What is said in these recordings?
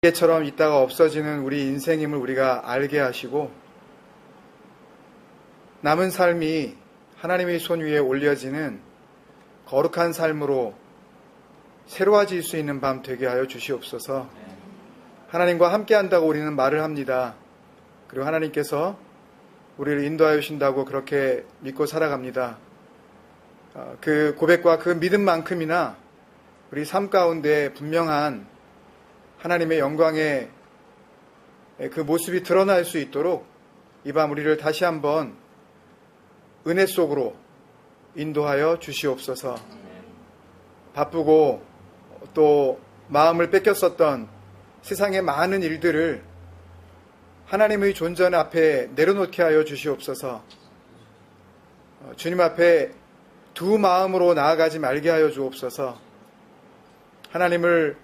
때처럼 있다가 없어지는 우리 인생임을 우리가 알게 하시고 남은 삶이 하나님의 손 위에 올려지는 거룩한 삶으로 새로워질 수 있는 밤 되게 하여 주시옵소서. 하나님과 함께 한다고 우리는 말을 합니다. 그리고 하나님께서 우리를 인도하여 주신다고 그렇게 믿고 살아갑니다. 그 고백과 그 믿음만큼이나 우리 삶 가운데 분명한 하나님의 영광의 그 모습이 드러날 수 있도록 이 밤 우리를 다시 한번 은혜 속으로 인도하여 주시옵소서. 바쁘고 또 마음을 뺏겼었던 세상의 많은 일들을 하나님의 존전 앞에 내려놓게 하여 주시옵소서. 주님 앞에 두 마음으로 나아가지 말게 하여 주옵소서. 하나님을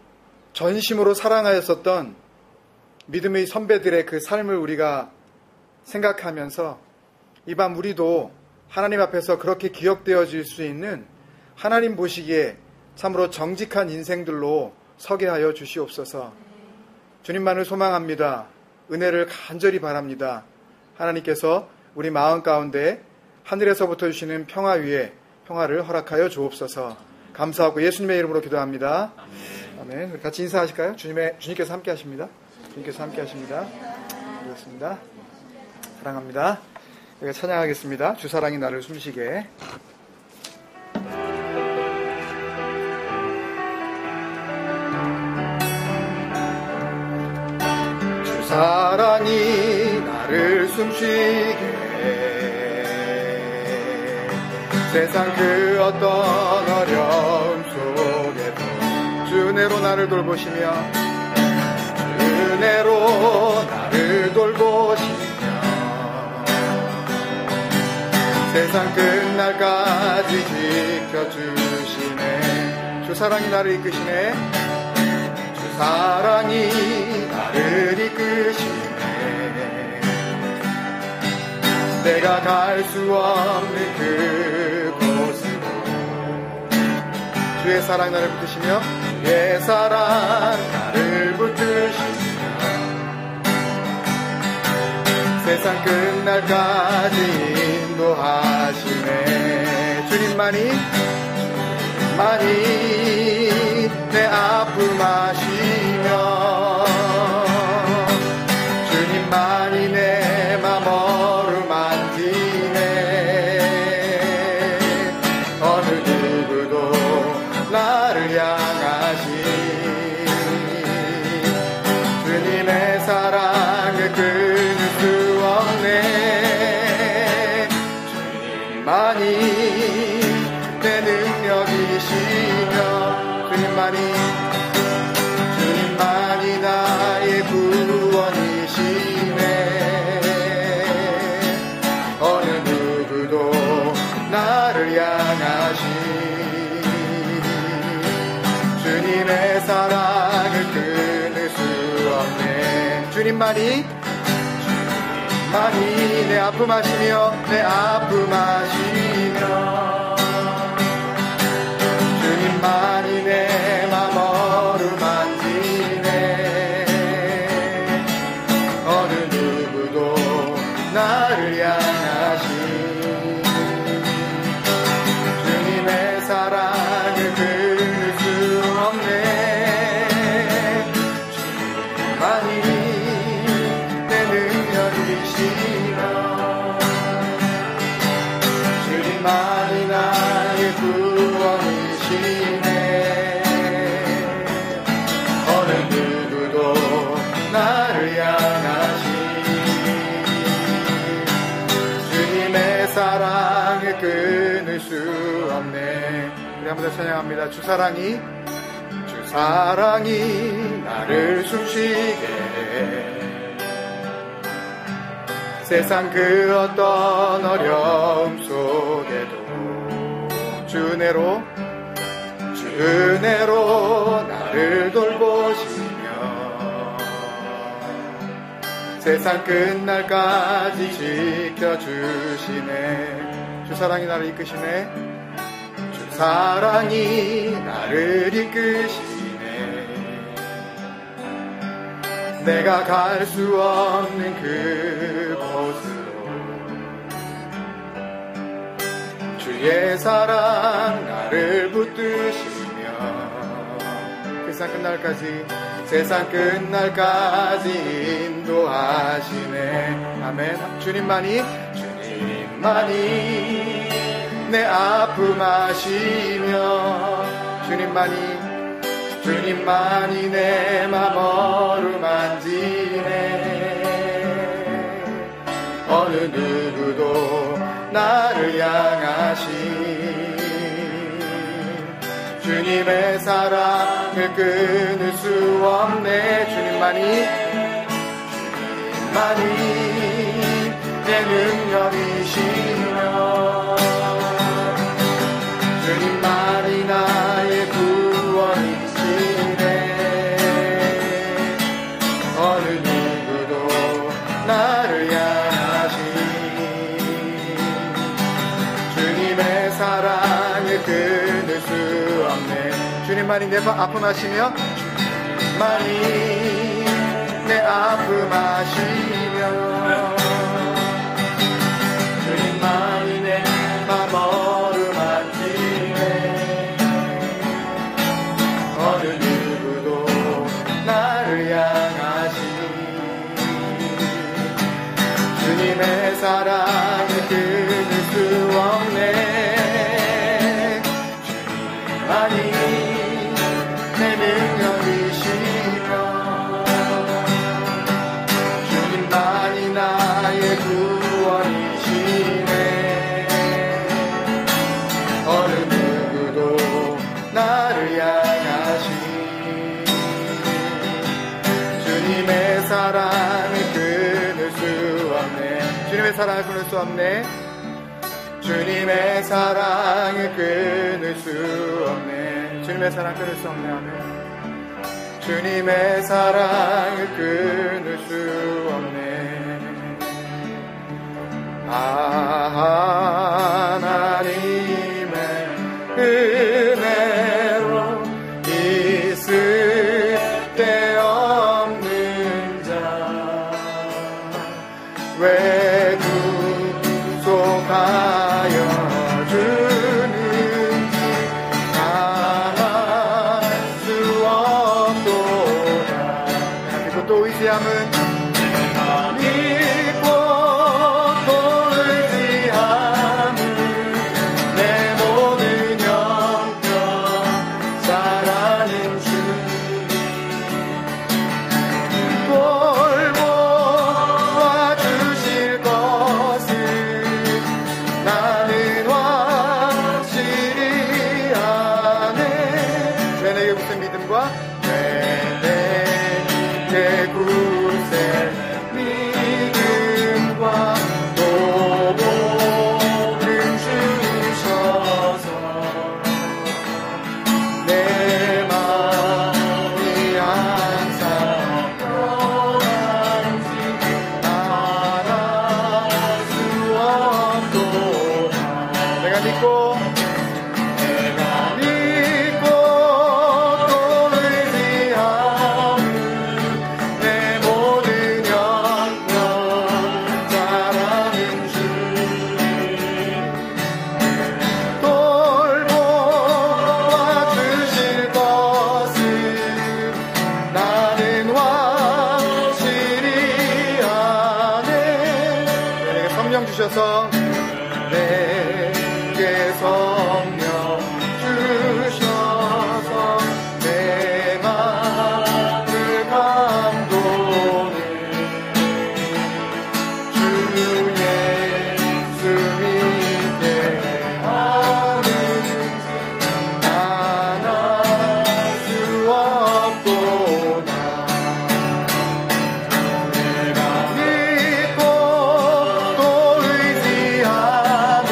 전심으로 사랑하였었던 믿음의 선배들의 그 삶을 우리가 생각하면서 이 밤 우리도 하나님 앞에서 그렇게 기억되어질 수 있는 하나님 보시기에 참으로 정직한 인생들로 서게 하여 주시옵소서. 주님만을 소망합니다. 은혜를 간절히 바랍니다. 하나님께서 우리 마음 가운데 하늘에서부터 주시는 평화 위에 평화를 허락하여 주옵소서. 감사하고 예수님의 이름으로 기도합니다. 아멘. 우리 같이 인사하실까요? 주님께서 함께 하십니다. 주님께서 함께 하십니다. 그렇습니다. 사랑합니다. 우리가 찬양하겠습니다. 주사랑이 나를 숨쉬게. 주사랑이 나를 숨쉬게 세상 그 어떤 어려움 속에도 주 은혜로 나를 돌보시며 주 은혜로 나를 돌보시며 세상 끝날까지 지켜주시네. 주 사랑이 나를 이끄시네. 주 사랑이 나를 이끄시네. 내가 갈 수 없는 그곳으로 주의 사랑 나를 붙드시며 주의 사랑 나를 붙드시며 세상 끝날까지 인도하시네. 주님만이 내 아픔 아시며 주님만이 내 맘 어루만지네. 어느 누구도 나를 향하시 주님의 사랑을 끊을 수 없네. 주님만이 내 능력이시며 주님만이 나의 구원이시네. 어느 누구도 나를 향하시 주님의 사랑을 끊을 수 없네. 주님만이 내 아픔 아시며 내 아픔 아시며 주님만이 내 맘 어루만지네. 어느 누구도 나를 향하시 주님의 사랑을 끊을 수 없네. 주님만이 내 능력이시며 주님만이 나의 구원이시네. 어느 누구도 나를 향하시 주님의 사랑을 끊을 수 없네. 우리 한번 더 찬양합니다. 주 사랑이 나를 숨쉬게 세상 그 어떤 어려움 속에도 주 은혜로 나를 돌보시며 세상 끝날까지 지켜주시네. 주 사랑이 나를 이끄시네. 주 사랑이 나를 이끄시네. 내가 갈 수 없는 그곳으로 주의 사랑 나를 붙드시며 세상 끝날까지 인도하시네. 아멘. 주님만이 내 아픔 아시며 주님만이 내 맘 어루만지네. 어느 누구도 나를 향하신 주님의 사랑을 끊을 수 없네. 주님만이 내 능력이시며 주님만이 나의 구원이시네. 어느 누구도 나를 향하신 주님의 사랑을 끊을 수 없네. 주님만이 내 아픔 아시며 주님만이 내 아픔 아시며 주님만이 내 맘 어루만지네. 어느 누구도 나를 향하신 주님의 사랑을 끊을 수 없네. 주님만이 내 능력이시며 주님만이 나의 구원이시네. 어느 누구도 나를 향하신 주님의 사랑을 끊을 수 없네. 주님의 사랑을 끊을 수 없네. 주님의 사랑을 끊을 수 없네. 주님의 사랑을 끊을 수 없네. 아멘. 주님의 사랑을 끊을 수 없네. 하나님의 은혜로 있을 데 없는 자 왜 구속하여 주는지 알할 수 없도다. 믿고 또 의지함은 믿고 또 의지함은 내 모든 영역 잘하는 주님 돌보아 주실 것을 나는 확실히 아네. 왜 내게 굳센 믿음과 왜 내게 굳센 믿음과 도복을 주셔서 내 마음이 항상 편한지 알할 수 없도다. 내가 믿고 또 의지함은 내 모든 영역 잘하는 주님 돌보아 주실 것을 나는 확실히 아네. 내게 성령 주셔서 내게 성령 주셔서 내 마음을 감도는 주 예수 믿게 하는지 안할 수 없도다. 내가 믿고 또 의지함은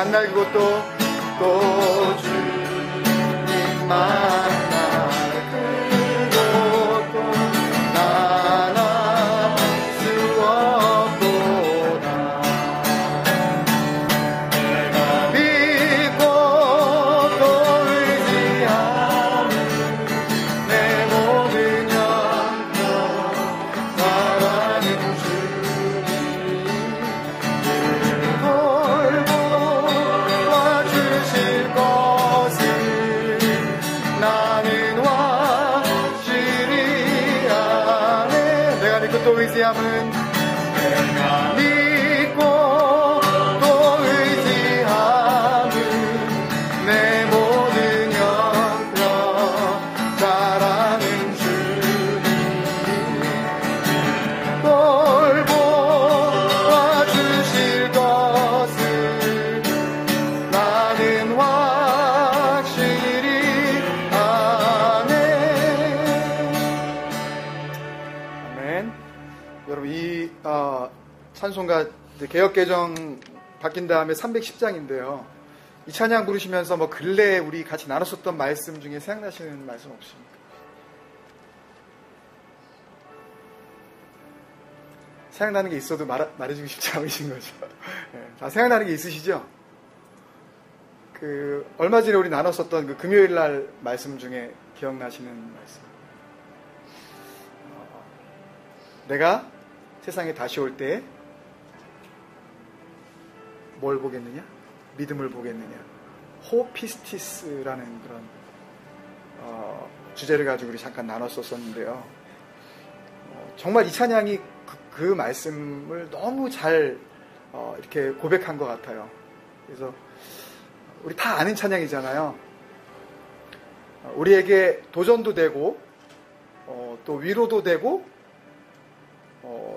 만날 그것도 또 주님 만날 그것도 나나 수 없도다. 내가 믿고 또 의지하는 내 모든 영광 사랑하는 주님 돌보아 주실 것을 나는 확실히 아네. 내가 믿고 또 의지함은 내가 믿고 또 의지함은 내 모든 영광 사랑하는 주님 돌보아 주실 것을 나는 확실히 아네. 아멘. 여러분 이 찬송가 개역개정 바뀐 다음에 310장인데요. 이 찬양 부르시면서 뭐 근래 우리 같이 나눴었던 말씀 중에 생각나시는 말씀 없습니까? 생각나는 게 있어도 말해주기 쉽지 않으신 거죠. 네, 다 생각나는 게 있으시죠? 얼마 전에 우리 나눴었던 그 금요일 날 말씀 중에 기억나시는 말씀. 내가 세상에 다시 올 때 뭘 보겠느냐? 믿음을 보겠느냐? 호피스티스라는 그런 주제를 가지고 우리 잠깐 나눴었는데요. 정말 이 찬양이 그 말씀을 너무 잘 이렇게 고백한 것 같아요. 그래서 우리 다 아는 찬양이잖아요. 우리에게 도전도 되고 또 위로도 되고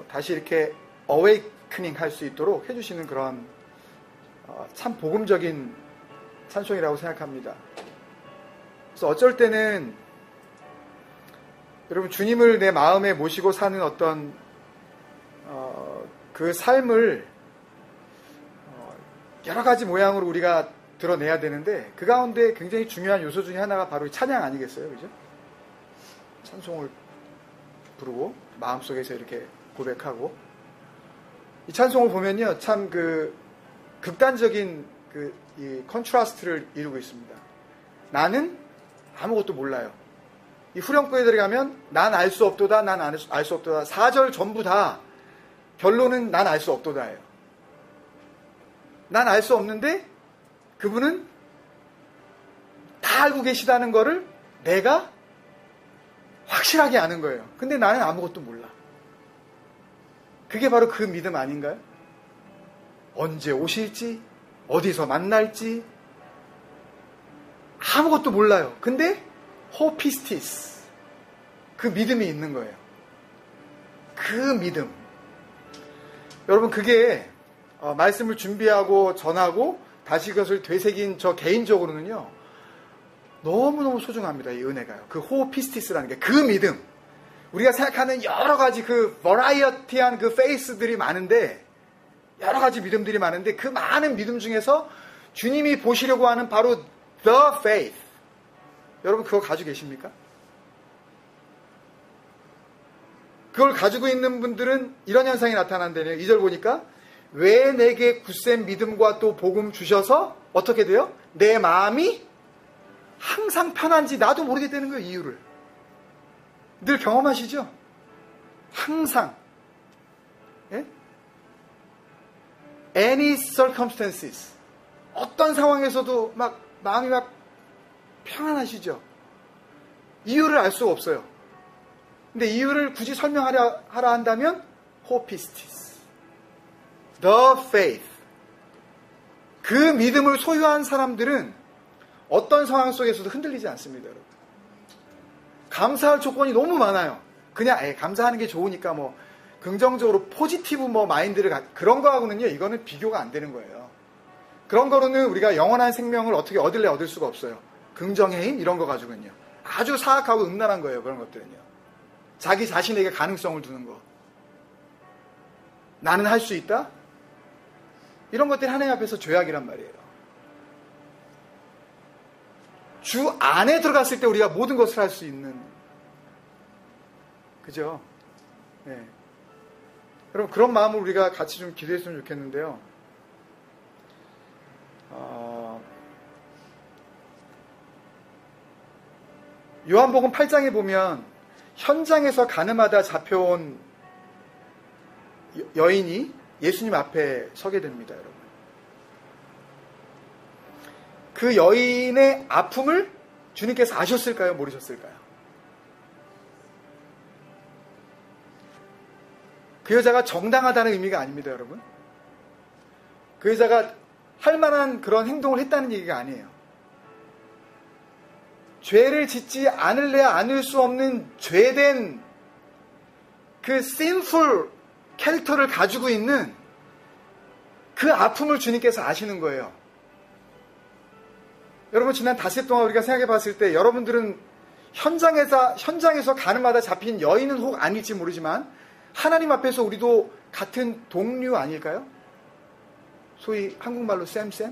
다시 이렇게 어웨이크닝 할 수 있도록 해주시는 그런 참 복음적인 찬송이라고 생각합니다. 그래서 어쩔 때는 여러분 주님을 내 마음에 모시고 사는 어떤 그 삶을 여러 가지 모양으로 우리가 드러내야 되는데 그 가운데 굉장히 중요한 요소 중에 하나가 바로 찬양 아니겠어요? 그죠? 찬송을 부르고 마음속에서 이렇게 고백하고 이 찬송을 보면요 참 극단적인 이 컨트라스트를 이루고 있습니다. 나는 아무것도 몰라요. 이 후렴구에 들어가면 난 알 수 없도다, 난 알 수 없도다. 4절 전부 다 결론은 난 알 수 없도다예요. 난 알 수 없는데 그분은 다 알고 계시다는 거를 내가 확실하게 아는 거예요. 근데 나는 아무것도 몰라. 그게 바로 그 믿음 아닌가요? 언제 오실지, 어디서 만날지 아무것도 몰라요. 근데 호피스티스 그 믿음이 있는 거예요. 그 믿음. 여러분 그게 말씀을 준비하고 전하고 다시 그것을 되새긴 저 개인적으로는요 너무너무 소중합니다. 이 은혜가요. 그 호피스티스라는 게 그 믿음. 우리가 생각하는 여러 가지 그 버라이어티한 그 페이스들이 많은데 여러 가지 믿음들이 많은데 그 많은 믿음 중에서 주님이 보시려고 하는 바로 the faith. 여러분 그거 가지고 계십니까? 그걸 가지고 있는 분들은 이런 현상이 나타난다네요. 2절 보니까 왜 내게 굳센 믿음과 또 복음 주셔서 어떻게 돼요? 내 마음이 항상 편한지 나도 모르겠다는 거예요. 이유를. 늘 경험하시죠? 항상. 예? Any circumstances. 어떤 상황에서도 막 마음이 막 평안하시죠? 이유를 알 수가 없어요. 근데 이유를 굳이 설명하라 한다면 호피스티스. The faith. 그 믿음을 소유한 사람들은 어떤 상황 속에서도 흔들리지 않습니다, 여러분. 감사할 조건이 너무 많아요. 그냥 감사하는 게 좋으니까 뭐 긍정적으로 포지티브 뭐 마인드를 그런 거하고는요 이거는 비교가 안 되는 거예요. 그런 거로는 우리가 영원한 생명을 어떻게 얻을 수가 없어요. 긍정의 힘 이런 거 가지고는요 아주 사악하고 음란한 거예요. 그런 것들은요 자기 자신에게 가능성을 두는 거. 나는 할 수 있다? 이런 것들이 하나님 앞에서 죄악이란 말이에요. 주 안에 들어갔을 때 우리가 모든 것을 할 수 있는, 그죠? 네. 여러분, 그런 마음을 우리가 같이 좀 기도했으면 좋겠는데요. 요한복음 8장에 보면 현장에서 가늠하다 잡혀온 여인이 예수님 앞에 서게 됩니다, 여러분. 그 여인의 아픔을 주님께서 아셨을까요? 모르셨을까요? 그 여자가 정당하다는 의미가 아닙니다, 여러분. 그 여자가 할 만한 그런 행동을 했다는 얘기가 아니에요. 죄를 짓지 않을래야 않을 수 없는 죄된 그 sinful 캐릭터를 가지고 있는 그 아픔을 주님께서 아시는 거예요. 여러분, 지난 닷새 동안 우리가 생각해 봤을 때 여러분들은 현장에서 가늠하다 잡힌 여인은 혹 아닐지 모르지만 하나님 앞에서 우리도 같은 동류 아닐까요? 소위 한국말로 same.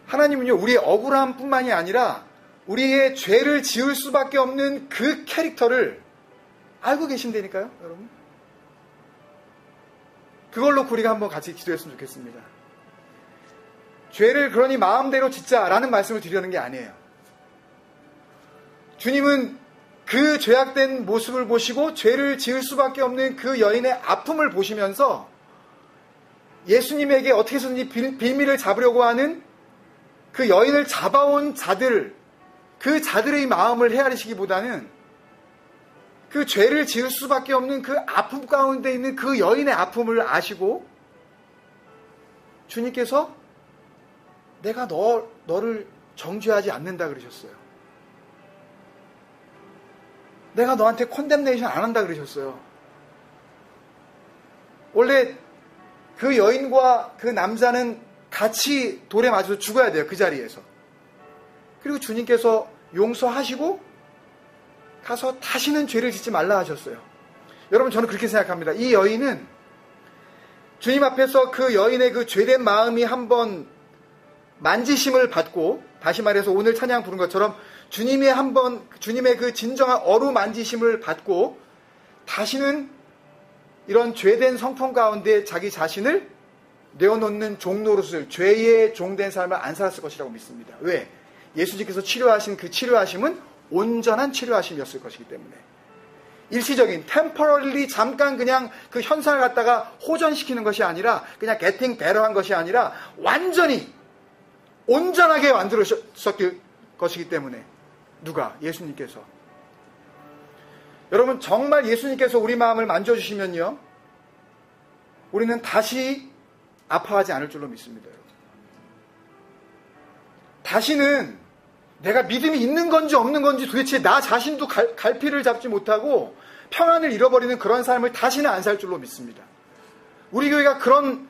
하나님은요, 우리의 억울함뿐만이 아니라 우리의 죄를 지을 수밖에 없는 그 캐릭터를 알고 계신다니까요, 여러분. 그걸로 우리가 한번 같이 기도했으면 좋겠습니다. 죄를 그러니 마음대로 짓자라는 말씀을 드리려는 게 아니에요. 주님은 그 죄악된 모습을 보시고 죄를 지을 수밖에 없는 그 여인의 아픔을 보시면서 예수님에게 어떻게 해서든지 빌미를 잡으려고 하는 그 여인을 잡아온 자들, 그 자들의 마음을 헤아리시기보다는 그 죄를 지을 수밖에 없는 그 아픔 가운데 있는 그 여인의 아픔을 아시고 주님께서 내가 너를 정죄하지 않는다 그러셨어요. 내가 너한테 콘뎀네이션 안 한다 그러셨어요. 원래 그 여인과 그 남자는 같이 돌에 맞아서 죽어야 돼요. 그 자리에서. 그리고 주님께서 용서하시고 가서 다시는 죄를 짓지 말라 하셨어요. 여러분, 저는 그렇게 생각합니다. 이 여인은 주님 앞에서 그 여인의 그 죄된 마음이 한번 만지심을 받고, 다시 말해서 오늘 찬양 부른 것처럼 주님의 그 진정한 어루만지심을 받고 다시는 이런 죄된 성품 가운데 자기 자신을 내어놓는 종노릇을, 죄의 종된 삶을 안 살았을 것이라고 믿습니다. 왜? 예수님께서 치료하신 그 치료하심은 온전한 치료하심이었을 것이기 때문에. 일시적인, temporarily 잠깐 그냥 그 현상을 갖다가 호전시키는 것이 아니라, 그냥 getting better 한 것이 아니라 완전히 온전하게 만들었을 것이기 때문에. 누가? 예수님께서. 여러분, 정말 예수님께서 우리 마음을 만져주시면요, 우리는 다시 아파하지 않을 줄로 믿습니다. 여러분. 다시는 내가 믿음이 있는 건지 없는 건지 도대체 나 자신도 갈피를 잡지 못하고 평안을 잃어버리는 그런 삶을 다시는 안 살 줄로 믿습니다. 우리 교회가 그런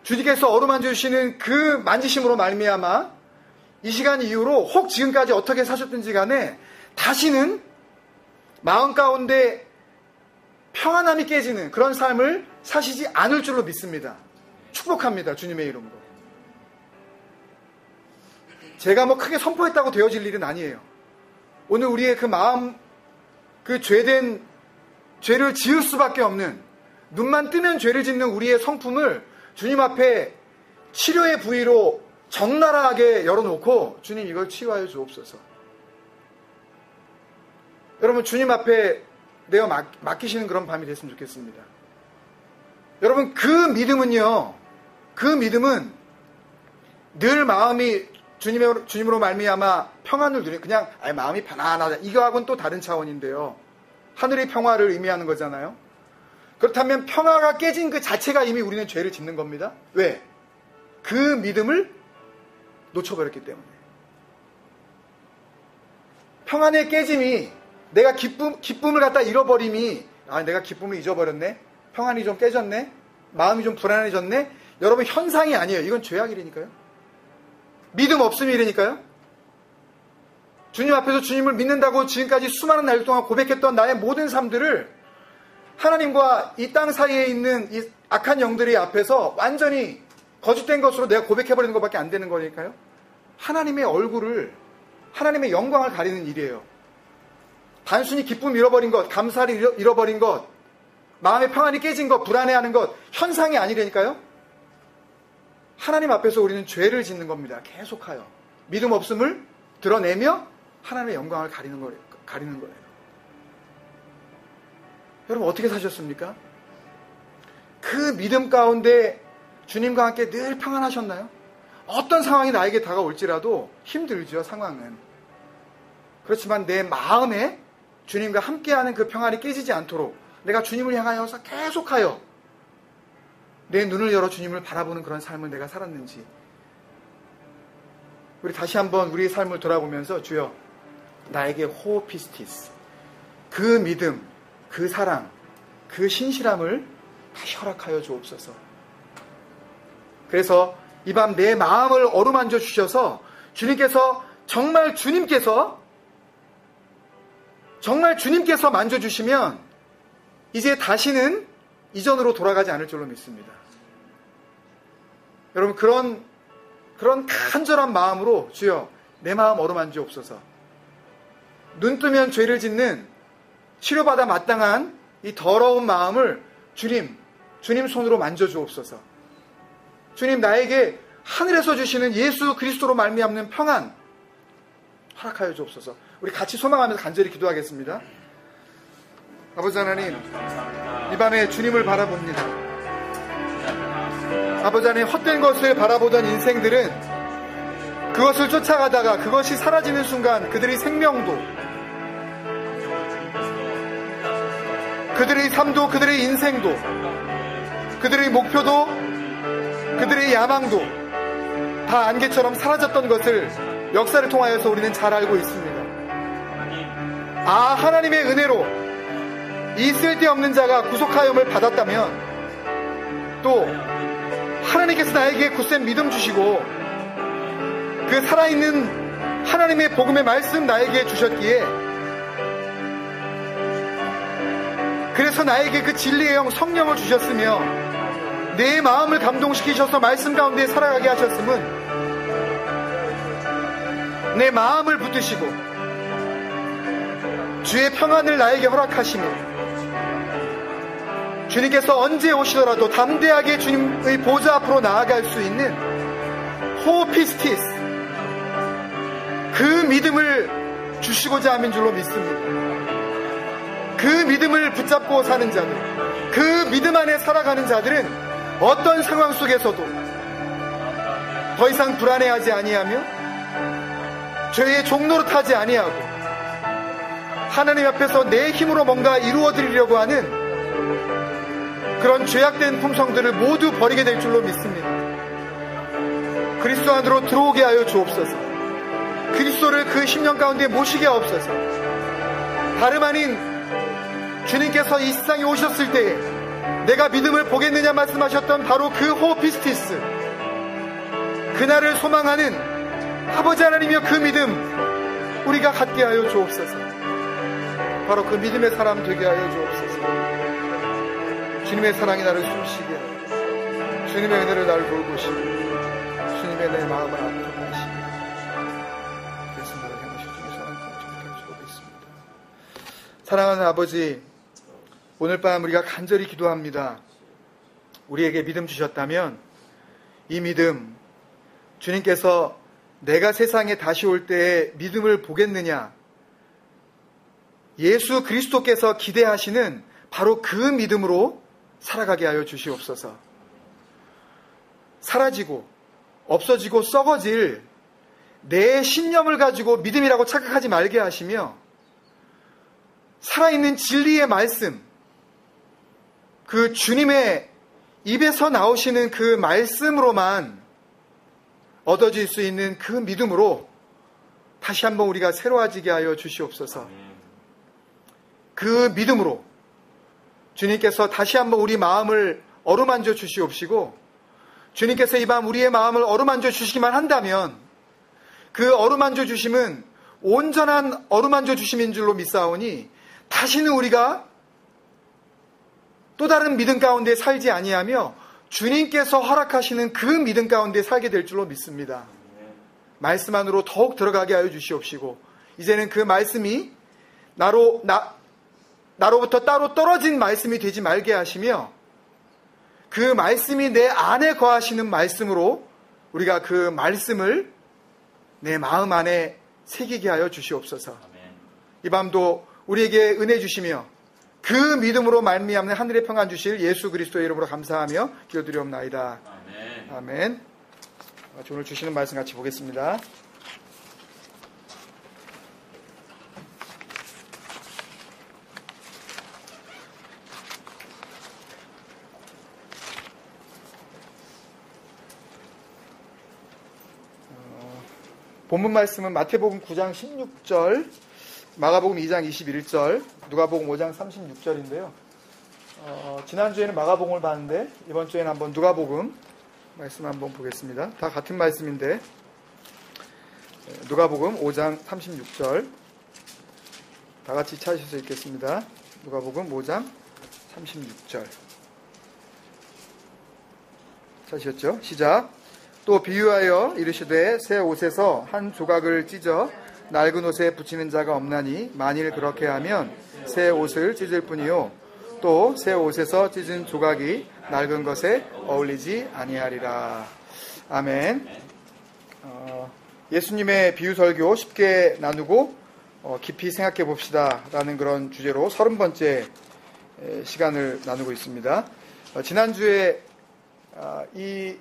주님께서 어루만져 주시는 그 만지심으로 말미암아 이 시간 이후로 혹 지금까지 어떻게 사셨든지 간에 다시는 마음 가운데 평안함이 깨지는 그런 삶을 사시지 않을 줄로 믿습니다. 축복합니다. 주님의 이름으로. 제가 뭐 크게 선포했다고 되어질 일은 아니에요. 오늘 우리의 그 마음, 그 죄를 지을 수밖에 없는, 눈만 뜨면 죄를 짓는 우리의 성품을 주님 앞에 치료의 부위로 적나라하게 열어놓고 주님 이걸 치유하여 주옵소서. 여러분, 주님 앞에 내어 맡기시는 그런 밤이 됐으면 좋겠습니다. 여러분, 그 믿음은 늘 마음이 주님으로 말미암아 평안을 누리는, 그냥 마음이 편안하다, 이거하고는 또 다른 차원인데요. 하늘의 평화를 의미하는 거잖아요. 그렇다면 평화가 깨진 그 자체가 이미 우리는 죄를 짓는 겁니다. 왜? 그 믿음을 놓쳐버렸기 때문에. 평안의 깨짐이, 내가 기쁨을 갖다 잃어버림이, 내가 기쁨을 잊어버렸네, 평안이 좀 깨졌네, 마음이 좀 불안해졌네. 여러분, 현상이 아니에요. 이건 죄악이라니까요. 믿음 없음이 이러니까요. 주님 앞에서 주님을 믿는다고 지금까지 수많은 날 동안 고백했던 나의 모든 삶들을 하나님과 이 땅 사이에 있는 이 악한 영들이 앞에서 완전히 거짓된 것으로 내가 고백해버리는 것밖에 안 되는 거니까요. 하나님의 얼굴을, 하나님의 영광을 가리는 일이에요. 단순히 기쁨 잃어버린 것, 감사를 잃어버린 것, 마음의 평안이 깨진 것, 불안해하는 것, 현상이 아니라니까요. 하나님 앞에서 우리는 죄를 짓는 겁니다. 계속하여 믿음 없음을 드러내며 하나님의 영광을 가리는 거예요. 여러분 어떻게 사셨습니까? 그 믿음 가운데 주님과 함께 늘 평안하셨나요? 어떤 상황이 나에게 다가올지라도 힘들죠, 상황은. 그렇지만 내 마음에 주님과 함께하는 그 평안이 깨지지 않도록 내가 주님을 향하여서 계속하여 내 눈을 열어 주님을 바라보는 그런 삶을 내가 살았는지, 우리 다시 한번 우리의 삶을 돌아보면서 주여 나에게 호피스티스, 그 믿음, 그 사랑, 그 신실함을 다시 허락하여 주옵소서. 그래서 이 밤 내 마음을 어루만져 주셔서 주님께서 정말 주님께서 만져주시면 이제 다시는 이전으로 돌아가지 않을 줄로 믿습니다. 여러분 그런 간절한 마음으로 주여 내 마음 어루만지옵소서. 눈 뜨면 죄를 짓는 치료받아 마땅한 이 더러운 마음을 주님 손으로 만져주옵소서. 주님 나에게 하늘에서 주시는 예수 그리스도로 말미암는 평안 허락하여 주옵소서. 우리 같이 소망하면서 간절히 기도하겠습니다. 아버지 하나님, 이 밤에 주님을 바라봅니다. 아버지 하나님, 헛된 것을 바라보던 인생들은 그것을 쫓아가다가 그것이 사라지는 순간 그들의 생명도, 그들의 삶도, 그들의 인생도, 그들의 목표도, 그들의 야망도 다 안개처럼 사라졌던 것을 역사를 통하여서 우리는 잘 알고 있습니다. 아, 하나님의 은혜로 이 쓸데없는 자가 구속하여음을 받았다면, 또 하나님께서 나에게 굳센 믿음 주시고 그 살아있는 하나님의 복음의 말씀 나에게 주셨기에, 그래서 나에게 그 진리의 영 성령을 주셨으며 내 마음을 감동시키셔서 말씀 가운데 살아가게 하셨음은 내 마음을 붙드시고 주의 평안을 나에게 허락하시며 주님께서 언제 오시더라도 담대하게 주님의 보좌 앞으로 나아갈 수 있는 호피스티스, 그 믿음을 주시고자 함인 줄로 믿습니다. 그 믿음을 붙잡고 사는 자들, 그 믿음 안에 살아가는 자들은 어떤 상황 속에서도 더 이상 불안해하지 아니하며 죄의 종노릇하지 아니하고 하나님 앞에서 내 힘으로 뭔가 이루어드리려고 하는 그런 죄악된 품성들을 모두 버리게 될 줄로 믿습니다. 그리스도 안으로 들어오게 하여 주옵소서. 그리스도를 그 심령 가운데 모시게 하옵소서. 다름 아닌 주님께서 이 세상에 오셨을 때에 내가 믿음을 보겠느냐 말씀하셨던 바로 그 호피스티스, 그날을 소망하는 아버지 하나님이여, 그 믿음 우리가 갖게 하여 주옵소서. 바로 그 믿음의 사람 되게 하여 주옵소서. 주님의 사랑이 나를 숨쉬게 하고 주님의 은혜를 나를 돌보시고 주님의 내 마음을 아프게 하시고 그래서 나를 행하실 중에 사랑을 주고 있습니다. 사랑하는 아버지, 오늘 밤 우리가 간절히 기도합니다. 우리에게 믿음 주셨다면 이 믿음, 주님께서 내가 세상에 다시 올 때에 믿음을 보겠느냐, 예수 그리스도께서 기대하시는 바로 그 믿음으로 살아가게 하여 주시옵소서. 사라지고 없어지고 썩어질 내 신념을 가지고 믿음이라고 착각하지 말게 하시며 살아있는 진리의 말씀, 그 주님의 입에서 나오시는 그 말씀으로만 얻어질 수 있는 그 믿음으로 다시 한번 우리가 새로워지게 하여 주시옵소서. 그 믿음으로 주님께서 다시 한번 우리 마음을 어루만져 주시옵시고, 주님께서 이 밤 우리의 마음을 어루만져 주시기만 한다면 그 어루만져 주심은 온전한 어루만져 주심인 줄로 믿사오니 다시는 우리가 또 다른 믿음 가운데 살지 아니하며 주님께서 허락하시는 그 믿음 가운데 살게 될 줄로 믿습니다. 말씀 안으로 더욱 들어가게 하여 주시옵시고 이제는 그 말씀이 나로부터 따로 떨어진 말씀이 되지 말게 하시며 그 말씀이 내 안에 거하시는 말씀으로 우리가 그 말씀을 내 마음 안에 새기게 하여 주시옵소서. 이 밤도 우리에게 은혜 주시며 그 믿음으로 말미암는 하늘의 평안 주실 예수 그리스도의 이름으로 감사하며 기도드리옵나이다. 아멘. 오늘 주시는 말씀 같이 보겠습니다. 본문 말씀은 마태복음 9장 16절, 마가복음 2장 21절, 누가복음 5장 36절인데요. 지난주에는 마가복음을 봤는데 이번 주에는 한번 누가복음 말씀 한번 보겠습니다. 다 같은 말씀인데 누가복음 5장 36절 다 같이 찾으실 수 있겠습니다. 누가복음 5장 36절 찾으셨죠? 시작. 또 비유하여 이르시되 새 옷에서 한 조각을 찢어 낡은 옷에 붙이는 자가 없나니 만일 그렇게 하면 새 옷을 찢을 뿐이요 또 새 옷에서 찢은 조각이 낡은 것에 어울리지 아니하리라. 아멘. 예수님의 비유 설교 쉽게 나누고 깊이 생각해 봅시다 라는 그런 주제로 30번째 시간을 나누고 있습니다. 지난주에 이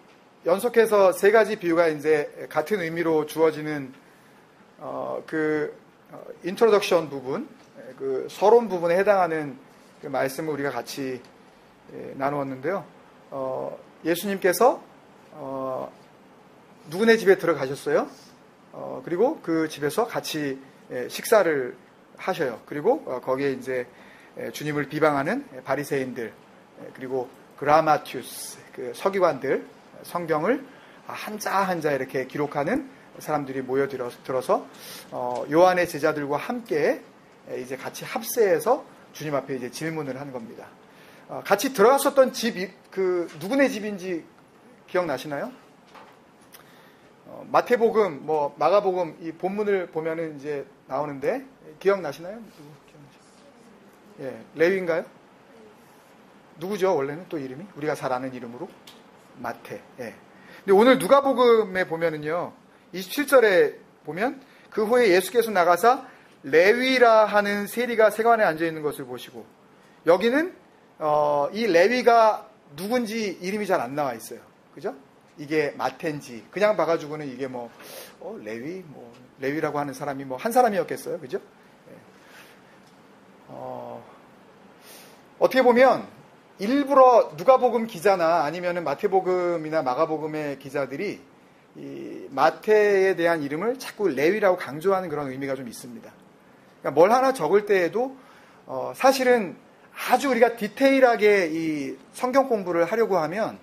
연속해서 세 가지 비유가 이제 같은 의미로 주어지는 인트로덕션 부분, 그 서론 부분에 해당하는 그 말씀을 우리가 같이 나누었는데요. 예수님께서 누구네 집에 들어가셨어요. 그리고 그 집에서 같이 식사를 하셔요. 그리고 거기에 이제 주님을 비방하는 바리새인들 그리고 그라마티우스 그 서기관들 성경을 한자 한자 이렇게 기록하는 사람들이 모여들어서 요한의 제자들과 함께 이제 같이 합세해서 주님 앞에 이제 질문을 하는 겁니다. 같이 들어갔었던 집이 그 누구네 집인지 기억나시나요? 마태복음, 마가복음 이 본문을 보면은 이제 나오는데 기억나시나요? 예, 레위인가요? 누구죠? 원래는 또 이름이 우리가 잘 아는 이름으로 마태. 예. 근데 오늘 누가복음에 보면은요, 27절에 보면 그 후에 예수께서 나가사 레위라 하는 세리가 세관에 앉아 있는 것을 보시고 여기는 이 레위가 누군지 이름이 잘 안 나와 있어요. 그죠? 이게 마태인지 그냥 봐가지고는 이게 레위라고 하는 사람이 한 사람이었겠어요. 그죠? 예. 어떻게 보면 일부러 누가복음 기자나 아니면은 마태복음이나 마가복음의 기자들이 이 마태에 대한 이름을 자꾸 레위라고 강조하는 그런 의미가 좀 있습니다. 그러니까 뭘 하나 적을 때에도 사실은 아주 우리가 디테일하게 이 성경 공부를 하려고 하면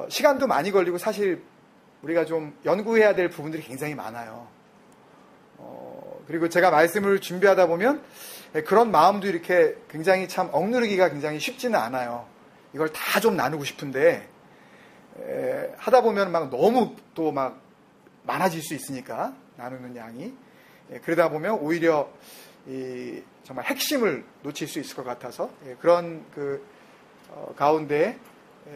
시간도 많이 걸리고 사실 우리가 좀 연구해야 될 부분들이 굉장히 많아요. 그리고 제가 말씀을 준비하다 보면 그런 마음도 이렇게 굉장히 참 억누르기가 굉장히 쉽지는 않아요. 이걸 다 좀 나누고 싶은데 하다 보면 너무 또 많아질 수 있으니까 나누는 양이 그러다 보면 오히려 정말 핵심을 놓칠 수 있을 것 같아서 그런 가운데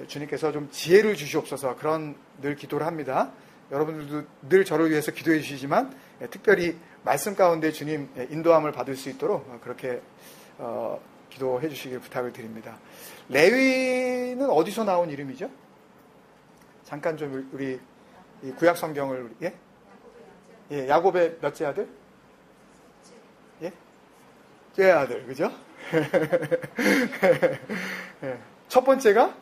주님께서 좀 지혜를 주시옵소서 그런 늘 기도를 합니다. 여러분들도 늘 저를 위해서 기도해 주시지만 특별히 말씀 가운데 주님 인도함을 받을 수 있도록 그렇게 기도해 주시길 부탁을 드립니다. 레위는 어디서 나온 이름이죠? 잠깐 좀 우리 구약 성경을 예, 야곱의 몇째 아들? 예? 째 아들, 그죠? 첫 번째가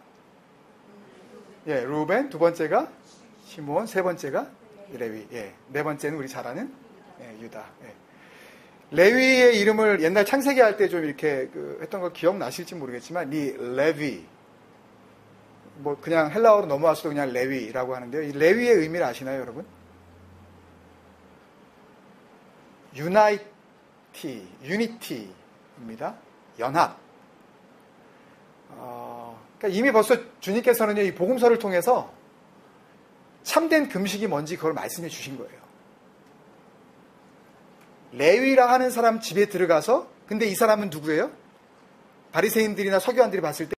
루벤, 두 번째가 시몬, 세 번째가 레위, 네 번째는 우리 잘 아는 유다. 레위의 이름을 옛날 창세기 할 때 좀 이렇게 했던 거 기억나실지 모르겠지만 이 레위 그냥 헬라어로 넘어와서도 그냥 레위라고 하는데요. 이 레위의 의미를 아시나요, 여러분? 유니티입니다. 연합. 그러니까 이미 벌써 주님께서는요, 이 복음서를 통해서 참된 금식이 뭔지 그걸 말씀해 주신 거예요. 레위라 하는 사람 집에 들어가서, 근데 이 사람은 누구예요? 바리새인들이나 서기관들이 봤을 때